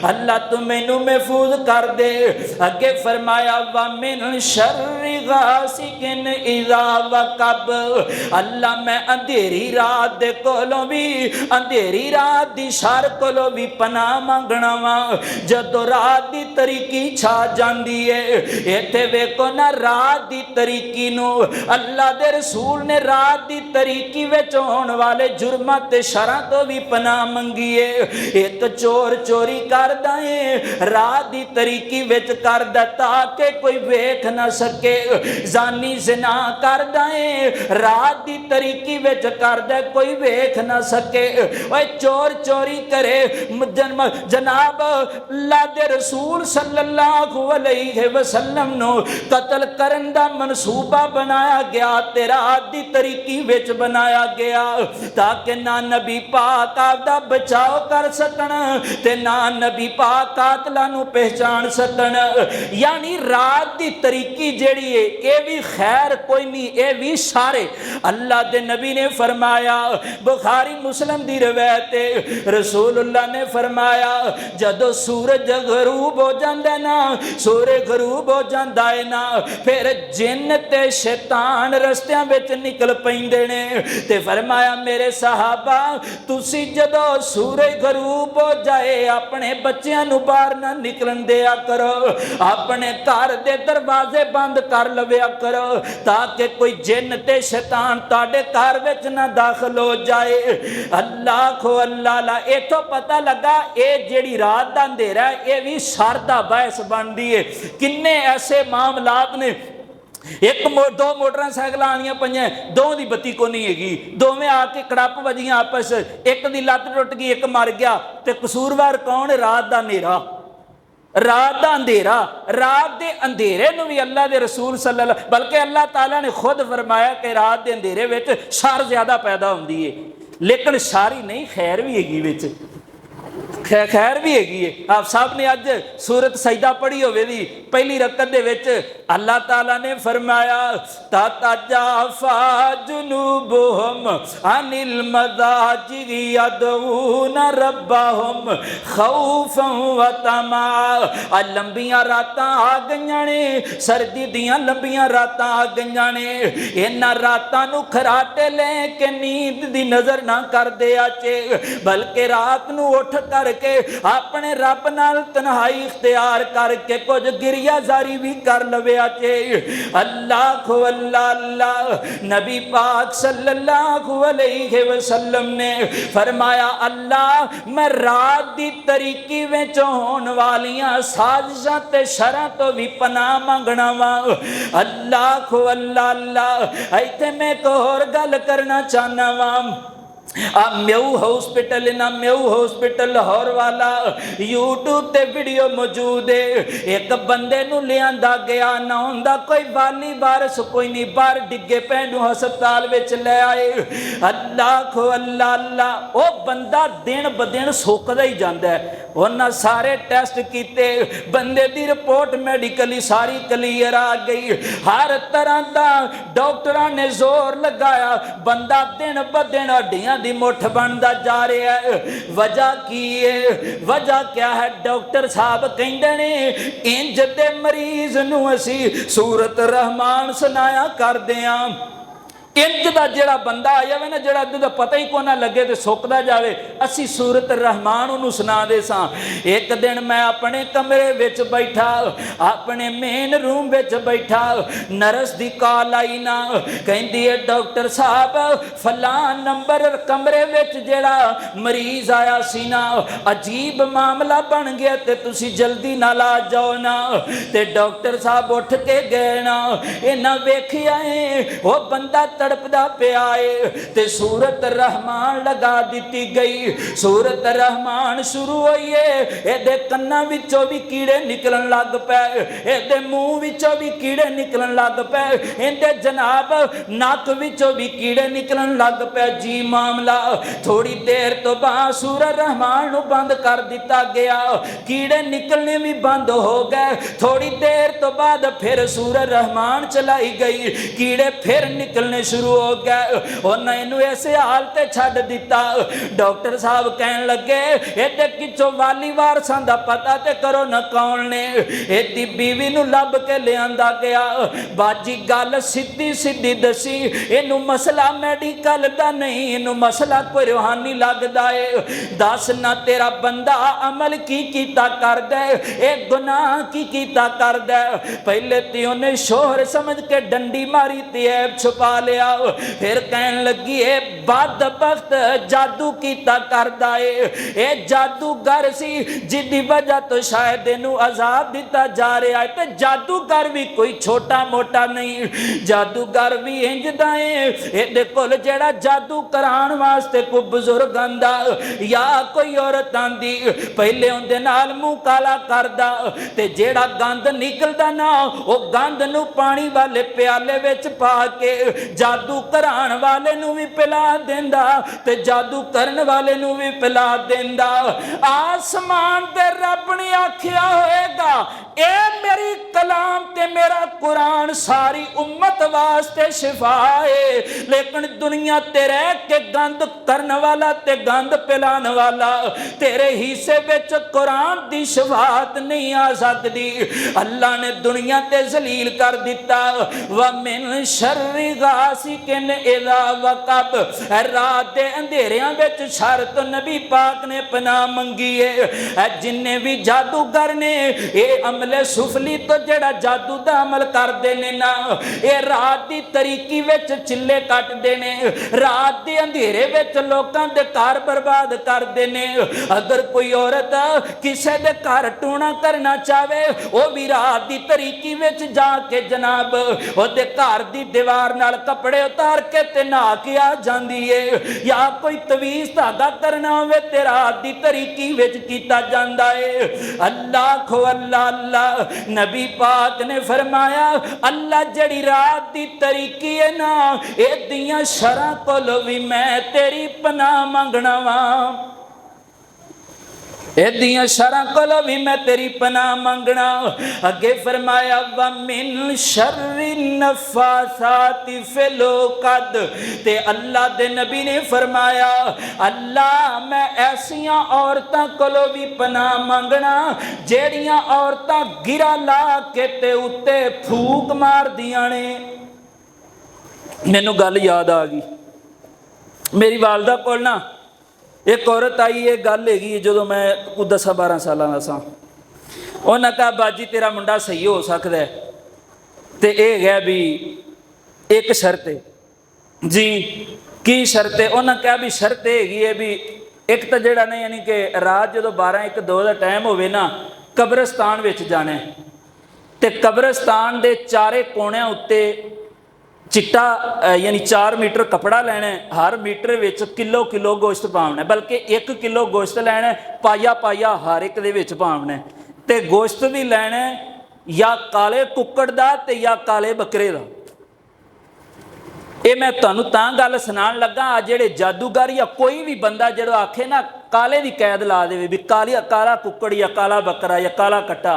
[SPEAKER 1] अल्लाह तू मैनू महफूज कर दे। अगे फरमाया व मिन शर्रि गासिकिन इज़ा वक़ब, अल्लाह मैं अंधेरी रात दे कोलों भी, अंधेरी रात दी शर कोलों भी पनाह मंगना वा। जदों रात दी तरीकी छा जांदी है, इत्थे वेखो ना रात दी तरीकी नू अल्लाह दे रसूल ने रात दी तरीकी विच होण वाले जुर्मां ते शरां तो भी पनाह मंगी है। एक चोर चोरी करदा है रात दी तरीकी विच करदा ताकि कोई वेख ना सके, जानी ज़िना करदा है रात दी तरीकी विच करदा कोई वेख ना सके। ओए चोर चोरी करे जनाब अल्लाह दे रसूल सल्लल्लाहु अलैहि वसल्लम नो कतल करन दा मनसूबा बनाया गया ते रात दी तरीकी विच बनाया गया ताकि ना नबी पाक आपदा बचाव कर सकन ते ना नबी पाक कातलां नू पहचान सकन। यानी रात दी तरीकी जेड़ी है ये भी खैर कोई नहीं, ये भी सारे अल्लाह दे नबी ने फरमाया। बुखारी मुस्लिम दी रवायत है रसूलुल्लाह ने फरमाया जदों सूरज गरूब हो जांदा ना, सूरज गरूब हो जांदा है ना, फिर जिन ते शैतान रस्तियां विच निकल पैंदे ने ते फरमाया मेरे सहाबा तुसी जदों सूरज गरूब हो जाए अपने बच्चियां नू बाहर ना निकलन दिया करो, अपने घर दे दरवाजे बंद कर लविया करो ताकि कोई जिन ते शैतान तुहाडे घर विच ना दाखिल हो जाए। अल्लाह खो अल्लाह ला इथों पता लगा ये जिहड़ी रात दा अंधेरा ये भी शर दा बायस बनदी है। किन्ने ऐसे मामलात ने, एक दो मोटरसाइकिल आनियां पईयां, दो दी बत्ती को नहीं हैगी, दोवें आके कड़प वजियां आपस, एक दी लत्त टुट गई एक मर गया ते कसूरवार कौन? रात दा अंधेरा, रात दा अंधेरा। रात दे अंधेरे नूं भी अल्लाह दे रसूल सल्लल्लाहु बल्कि अल्लाह ताला ने खुद फरमाया कि रात दे अंधेरे विच शर ज्यादा पैदा हुंदी है, लेकिन शर ही नहीं खैर भी हैगी विच, खैर भी हैगी है। आप सब ने अज सूरत सजदा पढ़ी होवेगी पहली रकत दे विच अल्लाह ताला ने फरमाया ततजाफा जुनूबुहुम अनिल मदाजिगी यदऊन रब्बहुम खौफन व तमा। लंबियां रातां आ गईयां ने, सर्दी दियां लंबियां रातां आ गईयां ने, इन्हां रातां नूं खराटे ले के नींद दी नजर ना कर दिया चे, बल्कि रात नूं उठ करके अपने रब नाल तन्हाई इख्तियार करके कुछ गिरिया जारी भी कर लविया चे। अल्लाह खो अल्लाह अल्लाह नबी पाक सल्लल्लाहु अलैहि वसल्लम ने फरमाया अल्लाह मैं रात दी तरीकी विच होण वालियां साजिशां ते शरां तो भी पनाह मंगना वा। अल्लाह खो अल्लाह अल्लाह इत्थे मैं एक होर गल करना चाहना वा। म्यू हॉस्पिटल ना म्यू हॉस्पिटल लाहौर वाला यूट्यूब ते वीडियो मौजूद है। एक बंदे नू लियांदा गया ना हुंदा कोई वाली बारिश कोई नहीं, बाहर डिगे पैनू हस्पताल विच ले आए। अल्लाह खो अल्लाह अल्लाह ओ बंदा दिन ब दिन सुकदा ही जांदा है। उन्हां सारे टेस्ट कीते, बंदे दी रिपोर्ट मेडिकली सारी क्लीयर आ गई, हर तरह का डॉक्टरां ने जोर लगाया, बंदा दिन ब दिन हड्डियां दी मुठ बनता जा रहा है। वजह की है? वजह क्या है? डॉक्टर साहब कहते ने इंज दे मरीज नूं असी सूरत रहमान सुनाया करदे आं। इंज दा जेड़ा बंदा आ जावे ना, जेड़ा इहदा पता ही को ना लगे तो सुकदा जावे, असी सूरत रहमान उन्होंने सुना दे सां। एक दिन मैं अपने कमरे विच बैठा, अपने मेन रूम विच बैठा, नर्स दी कॉल आई ना, कहंदी है डॉक्टर साहब फलां नंबर कमरे विच जेड़ा मरीज आया सी ना, अजीब मामला बन गया ते तुसी जल्दी नाल आ जाओ ना। ते डॉक्टर साहब उठ के गए ना, इन्हां वेखिया है वो बंदा तड़पदा पिया है ते सूरत रहमान लगा दी गई। सूरत रहमान शुरू हुई है, इहदे कन्नां विचों भी कीड़े निकलन लग पे, इहदे मूँह विचों भी कीड़े निकलन लग पे, इहदे जनाब नक विचों भी कीड़े निकलन लग पे। जी मामला थोड़ी देर तो बाद सूरत रहमान नूं बंद कर दिता गया, कीड़े निकलने भी बंद हो गए। थोड़ी देर तो बाद फिर सूरत रहमान चलाई गई, कीड़े फिर निकलने शुरू हो गए। उन्हें इनू ऐसे हाल ते छड्ड दिता। डॉक्टर साहब कहन लगे इहदे किचों वाली वारसां दा पता ते करो न कौन ने। इहदी बीवी नू लभ के लिआंदा गया। बाजी गल सीधी सीधी दसी, इनू मसला मैडिकल दा नहीं, इनू मसला कोई रूहानी लगदा है। दस ना तेरा बंदा अमल की कीता करदा है, ए गुनाह की कीता करदा है। पहले ते उन्हें शोहर समझ के डंडी मारी ते ऐब छुपा लिया, फिर कहन लगी ए बदबख्त जादू कीता करदा है, ए जादूगर सी जिदी वजह तो शायद इनू अजाब दिता जा रहा है। ते जादूगर भी कोई छोटा मोटा नहीं, जादूगर भी इंजदा है। इहदे कोल जेड़ा जादू कराउण वास्ते कोई बुजुर्ग आंदा या कोई औरत आंदी, पहले उहदे नाल मूँह काला करदा ते जेड़ा गंद निकलदा ना वो गंद नू पानी वाले प्याले विच पा के जादू कराउण वाले नू भी पिला देंदा ते जादू करन वाले नू भी पिला देंदा। आसमान ते रब ने आखिया होएगा ए मेरी कलाम ते मेरा कुरान सारी उम्मत वास्ते शिफा है, लेकिन दुनिया ते रह के गंद करन वाला ते गंद पिलान वाला तेरे हिस्से विच कुरान दी शफाअत नहीं आ सकती। अल्लाह ने दुनिया ते जलील कर दिता। व मिन शर्रि गासिकिन इज़ा वक़ब, रात दे अंधेरियां विच शर तो नबी पाक ने पनाह मंगी है। जिन्ने भी जादूगर ने ये अमले सुफली तो जेड़ा जादू दा अमल करदे ने ना, ये रात दी तरीकी विच चिल्ले कटदे ने, रात दे अंधेरे विच लोकां दे घर बर्बाद करदे ने। अगर कोई औरत किसी दे घर टूणा करना चाहे वो भी रात दी तरीकी विच जाके जनाब ओदे घर दी दीवार नाल कपड़े उतार के ते नहा के आ जांदी है। या कोई तवीज़ धागा करना होवे ते रात दी तरीकी विच कीता जांदा है। अल्लाह खो अल्लाह अल्लाह नबी पाक ने फरमाया अल्लाह जड़ी रात दी तरीकी है ना, इहदियां शरां कोलों भी मैं तेरी पनाह मंगना वा, इहदियां शरां कोलों भी मैं तेरी पनाह मंगना। अगे फरमाया व मिन शर्रि नफ़ासाति फिल उक़द, ते अल्लाह दे नबी ने फरमाया अल्लाह मैं ऐसियां औरतां कोलों भी पनाह मंगना जेड़ियां औरतां गिरा ला के ते उत्ते फूक मार दियां ने। मैनू गल याद आ गई, मेरी वालदा कोल ना एक औरत आई, ये गल हैगी जो मैं 10-12 साल का सा। उन्हें कहा बाजी तेरा मुंडा सही हो सकता है, तो यह है भी एक शर्त है जी। की शर्त है? उन्हें कहा भी शर्त हैगी है भी एक तो जेड़ा नहीं यानी कि रात जो 12-1-2 का टाइम होवे ना कब्रस्तान विच जाना है, तो कब्रस्तान के चारे कोणियां उत्ते चिट्टा यानी 4 मीटर कपड़ा लेना है, हर मीटर विच किलो गोश्त पावना है, बल्कि 1 किलो गोश्त लेना है, पाया हर एक दे विच पावना है। ते गोश्त भी लेना है या काले कुक्कड़ दा ते या काले बकरे दा। ये मैं तुहानू तां गल सुनान लगा, आ जेड़े जादूगर या कोई भी बंदा जो आखे ना काले की कैद ला दे भी काला कुक्कड़ या काला बकरा या काला कट्टा,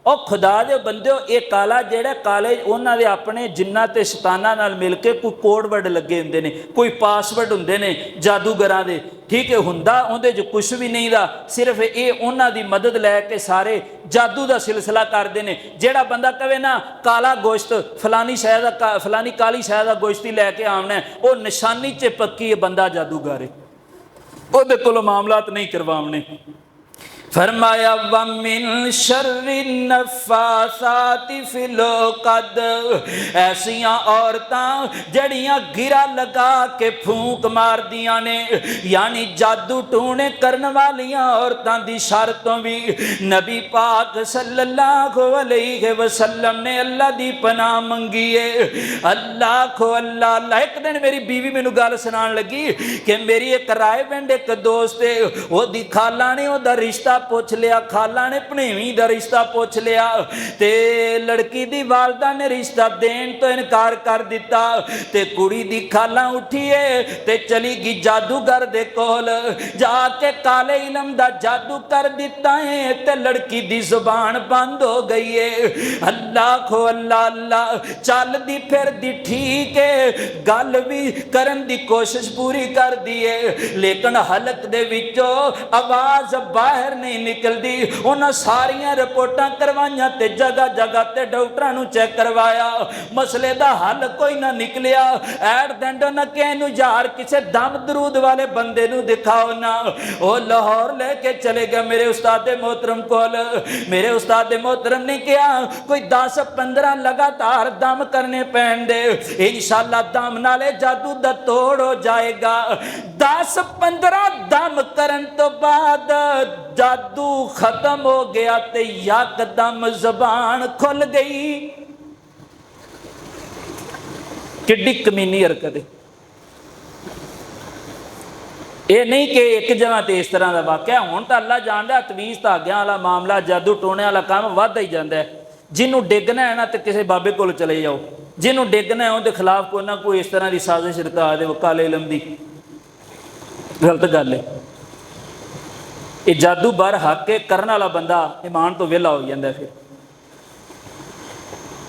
[SPEAKER 1] और खुदा दे बंदे ये काला जेड़ा काले उन्हां दे अपने जिन्ना ते शैतानां नाल मिल के कोई कोड वर्ड लगे हुंदे ने, कोई पासवर्ड हुंदे ने जादूगरां दे, ठीक है। हुंदा उहदे च कुछ भी नहीं दा, सिर्फ ये उन्हां दी मदद लैके सारे जादू दा सिलसिला करदे ने। जेड़ा बंदा कहे ना काला गोश्त फलानी शै दा फलानी काली शै दा गोश्त ही लैके आउणा है, वो निशानी च पक्की है बंदा जादूगर है, उहदे कोलों मामलात नहीं करवाने। फरमाया वमिन शर्रि नफ़ासाति फिल उक़द, ऐसियां औरतां जड़ियां गिरा लगा के फूंक मार दियां ने, यानी जादू टूने करने वालियां औरतां दी शर्तों भी नबी पाक सल्लल्लाहु अलैहि वसल्लम ने अल्लाह दी पनाह मंगी है। अल्लाह को अल्लाह अल्लाह। एक दिन मेरी बीवी मैनू गल सुनान लगी कि मेरी एक राय पिंड एक दोस्त है, ओदी खाला ने ओदा रिश्ता पुछ लिया, खाला ने भनेवी दा रिश्ता पुछ लिया ते लड़की दी वालदा ने रिश्ता देन तो इनकार कर दिता ते कुड़ी दी खाला उठी है ते चली गई जादूगर दे कोल, जाके काले इलम दा जादू कर दिता है ते लड़की दी जुबान बंद हो गई है। अल्लाह को अल्लाह अल्लाह। चल दी फिर दी ठीक है, गल भी करन दी कोशिश पूरी कर दी है, लेकिन हलक दे विचों आवाज बाहर नहीं निकलती। उन्हें सारियां रिपोर्टां करवाइयां ते जगह जगह ते डॉक्टरां नूं चेक करवाया, मसले दा हल कोई ना निकलिया। एट द एंड ना कि इहनूं यार किसे दम दरूद वाले बंदे नूं दिखाओ ना। वो लाहौर लेके चले गए मेरे उस्ताद मोहतरम कोल। मेरे उस्ताद मोहतरम ने कहा कोई 10-15 लगातार दम करने पैण दे, इंशाअल्लाह दम नाले जादू दा तोड़ हो जाएगा। 10-15 दम करन तो बाद जादू खत्म हो गया ते यकदम जबान खुल गई। किड्डी कमीनी हरकत है। ये नहीं कि एक जगह तो इस तरह का वाकया, हुण तो अल्लाह जानदा तवीज़ धागियां वाला मामला जादू टोने वाला काम वधदा ही जाता है। जिन्हों डिगना है ना तो किसी बाबे को चले जाओ, जिन्हों डिगना है उनके खिलाफ कोई ना कोई इस तरह की साजिश रचा दे, काले इलम की गलत गल है। ये जादू बार हक के करने वाला बंदा ईमान तो वेला हो जाता है। फिर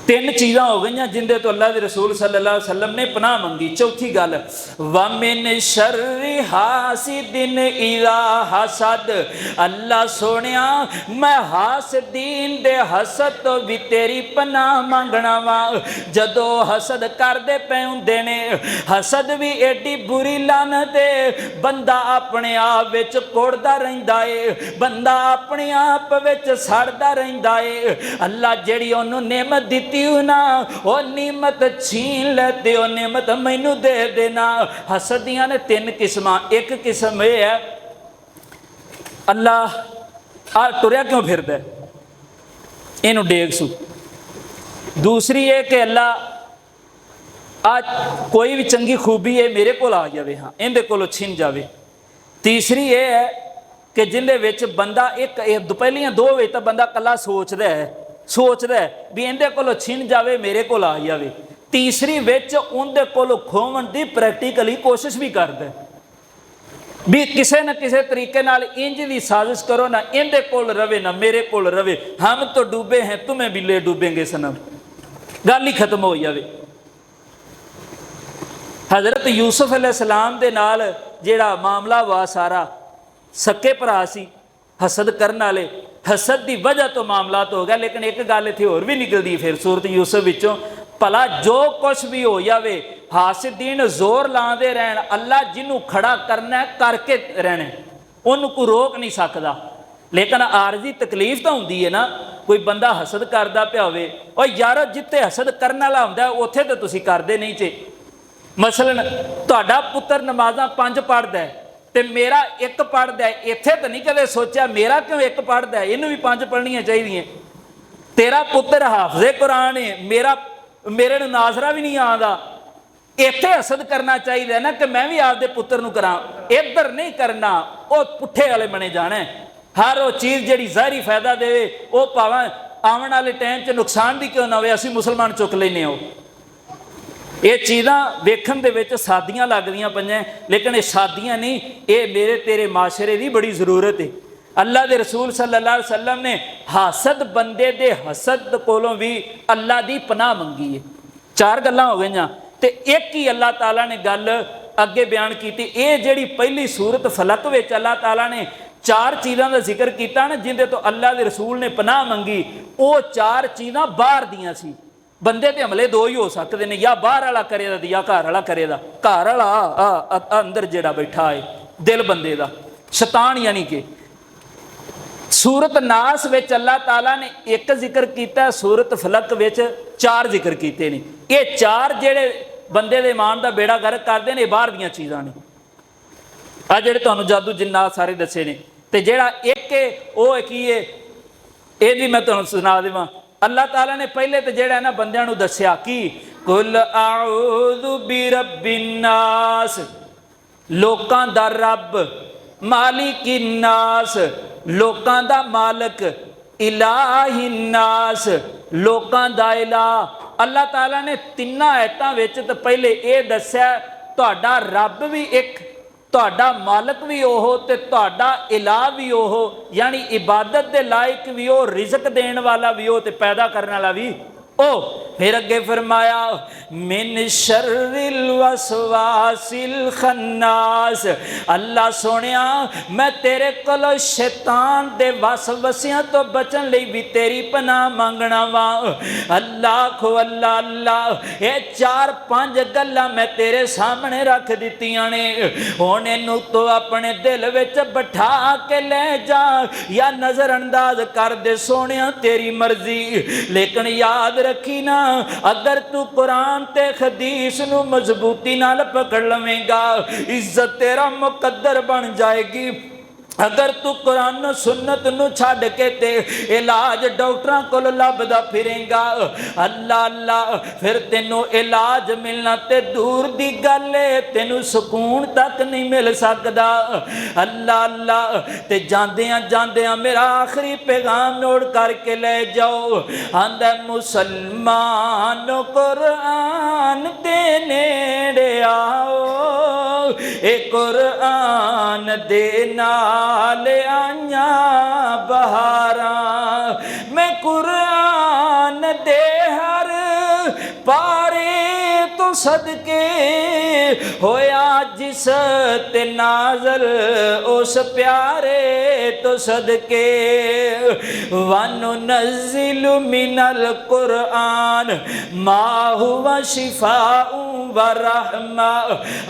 [SPEAKER 1] 3 चीज़ां हो गई जिंदे तो अल्लाह के रसूल सल्लल्लाहु अलैहि वसल्लम ने पनाह मंगी। चौथी गल वमिन शर्रि हासिदिन इज़ा हसद, अल्लाह सोनिया मैं हासदीन दे हसद तो भी तेरी पनाह मंगना वा। जदों हसद करदे पे हुंदे ने, हसद भी एडी बुरी लानत है, बंदा अपने आप विच कोड़दा रहिंदा है, बंदा अपने आप विच सड़दा रहिंदा है। अल्लाह जिहड़ी ओनू नेमत दित्ती ना वो नियमत छीन लेते, हो नियमत मैनू दे देना। हसदियां ने 3 किस्मां। एक किस्म यह है अल्लाह आ तुरया क्यों फिरदा इनू डेग सू। दूसरी है कि अल्लाह आज कोई भी चंगी खूबी है मेरे को आ जाए, हाँ इहदे कोलों छिन जाए। तीसरी ये है कि जिंदे विच बंदा एक पहलियां 2 विच तां बंदा कला सोचदा है भी इहदे कोलों छिन जाए मेरे को आ जाए। तीसरी विच उहदे कोलों खोवन की प्रैक्टिकली कोशिश भी करदा भी किसी न किसी तरीके नाल इंज दी साजिश करो ना इहदे कोल रवे ना मेरे कोल रवे, हम तो डूबे हैं तुम्हें भी ले डूबेंगे सनम, गल ही खत्म हो जाए। हज़रत यूसुफ अलैहिस्सलाम दे नाल जिहड़ा मामला वा सारा सक्के भरा सी हसद करने वाले, हसद की वजह तो मामला तो हो गया। लेकिन एक गल इत्थे होर भी निकलती फिर सूरत यूसुफ विचों, भला जो कुछ भी हो जाए हासिदीन जोर लाते रहन, अल्लाह जिन्हों खड़ा करना है करके रहना, उन्होंने कोई रोक नहीं सकता। लेकिन आरजी तकलीफ तो होंदी है ना, कोई बंदा हसद करता पिया होवे, और यार जिते हसद करने वाला होंदा उत्थे तो तुसीं करदे नहीं जे। मसलन तुहाडा पुत्र नमाज़ां 5 पढ़दा है ते मेरा 1 पढ़दा है, इत्थे तो नहीं कदे सोचा मेरा क्यों 1 पढ़दा है, इनू भी 5 पढ़नियां चाहिए। तेरा पुत्र हाफिज़े कुरान है, मेरे नूं नाज़रा भी नहीं आंदा, इत्थे हसद करना चाहिए ना कि मैं भी आपदे पुत्र नूं करां। इधर नहीं करना, वो पुट्ठे वाले बने जाना है। हर वो चीज़ जिहड़ी ज़ाहिरी फायदा देवे वो भावें आने वाले टाइम च नुकसान भी क्यों ना होवे असीं मुसलमान चुक लैने हो। ये चीज़ां वेखण दे विच सादियां लगदियां पईआं, लेकिन ये सादियां नहीं, ये मेरे तेरे माशरे की बड़ी जरूरत है। अल्लाह के रसूल सल्लल्लाहु अलैहि वसल्लम ने हासद बंदे दे हसद कोलों भी अल्लाह की पनाह मंगी है। 4 गल्लां हो गईयां ते एक ही अल्लाह ताला ने गल अगे बयान की। ये जिहड़ी पहली सूरत फलक विच अल्लाह ताला ने 4 चीज़ों का जिक्र किया ना जिंदे तो अल्लाह के रसूल ने पनाह मंगी, वो 4 चीज़ां बाहर दियां सी। बंदे ते हमले 2 ही हो सकते हैं, या बाहर वाला करेगा या घर वाला करेगा। घर वाला अंदर जिहड़ा बैठा है दिल बंदे का, शैतान यानी कि सूरत नास विच अल्लाह ताला ने एक जिक्र किया, सूरत फलक विच 4 जिक्र किए ने। ये 4 जेड़े बंदे दे ईमान दा बेड़ा गर्क करते हैं, बाहर दियां चीज़ां ने। आ जेड़े तुहानूं जादू जिन्नात सारे दसे ने, ते जेड़ा एक है वो की है, ये भी मैं तुहानूं सुना देवां। अल्लाह ताला ने पहले तो जेड़ा ना बंदियां नूं दस्सिया कि कुल आऊज़ु बिरब्बिन्नास, लोकां दा रब, मालिकिन्नास, लोकां दा मालक, इलाहिन्नास, लोकां दा इलाह। अल्लाह ताला ने 3 आयतां विच तो पहले ये दस्सिया तुहाडा रब भी एक, तुहाडा मालक भी ओहो ते तुहाडा इलाह भी ओहो, यानी इबादत दे लायक भी ओ, रिज़क देण वाला भी ओ ते पैदा करने वाला भी ओ। फिर अगे फरमाया मिन शर्रिल वसवासिल खन्नास, अल्लाह सोनिया मैं तेरे कोलों शैतान दे वसवसियां तो बचन लई भी तेरी पनाह मंगना वा। अल्लाह खो अल्लाह अल्लाह, ये 4-5 गल्लां मैं तेरे सामने रख दित्तियां ने। हुण इनू तो अपने दिल विच बिठा के ले जा या नज़रअंदाज कर दे सोनिया, तेरी मर्जी। लेकिन याद रखी ना, अगर तू कुरान ते हदीस नू मजबूती नाल पकड़ लवेगा, इज्जत तेरा मुकद्दर बन जाएगी। अगर तू कुरान सुन्नत नू छड़ के ते इलाज डॉक्टरां कोल लभदा फिरेगा, अल्लाह अल्लाह, फिर तेनू इलाज मिलना ते दूर दी गल है, तेनू सुकून तक नहीं मिल सकदा। अल्लाह अल्लाह, ते जांदियां जांदियां मेरा आखिरी पैगाम नोट करके ले जाओ। आंदा मुसलमान कुरान दे नेड़े आओ, ए कुरान दे नाल आइयां बहारां, मैं कुरान दे हर पारे तो सदके होया जिस ते नाज़ल उस प्यारे तो सदके। वनुनज़्ज़िलु मिनल कुरान मा हुवा शिफाउ व रहमा,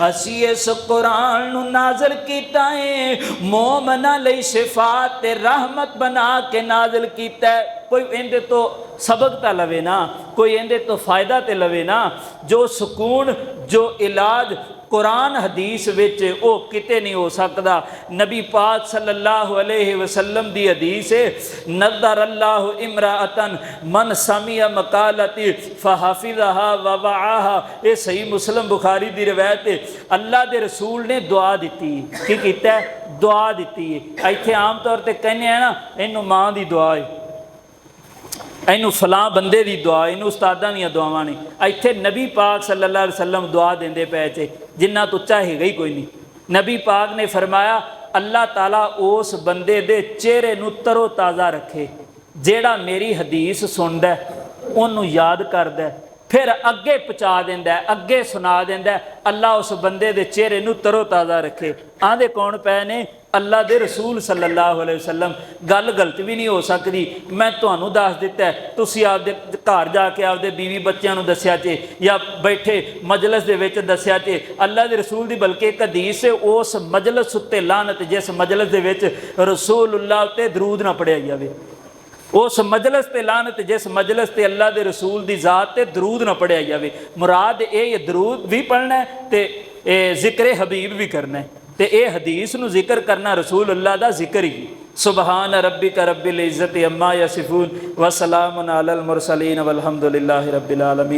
[SPEAKER 1] असी इस कुरान नू नाज़िल कीता है मोमना लई शिफा ते रहमत बना के नाज़िल कीता है। कोई इहदे तो सबक तो लवे ना, कोई इहदे तो फ़ायदा तो लवे ना। जो सुकून, जो इलाज कुरान हदीस विच वो किते नहीं हो सकता। नबी पाक सल्लल्लाहु अलैहि वसल्लम दी हदीस है, नज़र अल्लाहु इमराअतन मन समिया मकालती फहाफिज़हा व वआहा। ये सही मुस्लिम बुखारी दी रिवायत है। अल्लाह दे रसूल ने दुआ दी, की कीता है? दुआ दी है। इत्थे आम तौर पर कहने हैं ना, इनू माँ की दुआ है, इनू फलां बंदे की दुआ, इनू उस्तादां दीयां दुआवां ने। इत्थे नबी पाक सल्लल्लाहु अलैहि वसल्लम दुआ देंदे पे थे, जिन्ना तो उच्चा है ही कोई नहीं। नबी पाक ने फरमाया अल्लाह ताला उस बंदे दे चेहरे नू तरो ताज़ा रखे जेड़ा मेरी हदीस सुनदा उन्नू याद करदा, फिर अगे पहुँचा देंदा, अगे सुना देंदा। अल्लाह उस बंदे दे चेहरे नू तरो ताज़ा रखे। आंदे कौन पै ने? अल्लाह दे रसूल सल्लल्लाहु अलैहि वसल्लम। गल गलत भी नहीं हो सकती। मैं तुहानू दस दिता है, तुसी आपदे घर जाके आपदे बीवी बच्चों नू दस्या जे या बैठे मजलस दे विच दस्या जे। अल्लाह दे रसूल दी बल्कि एक हदीस है, उस मजलस उत्ते लानत, जिस मजलस दे विच रसूलुल्लाह ते दरूद ना पढ़िया जावे, उस मजलस ते लानत, जिस मजलस ते अल्लाह दे रसूल दी ज़ात ते दरूद ना पढ़िया जावे। मुराद ये दरूद भी पढ़ना है ते जिक्र हबीब भी करना है, ते ये हदीस नू जिक्र करना रसूलुल्लाह दा जिक्र ही। सुबहान रब्बिका रब्बिल इज़्ज़ति अम्मा यसिफून व सलामुन अलल मुरसलीन वल्हम्दुलिल्लाहि रब्बिल आलमीन।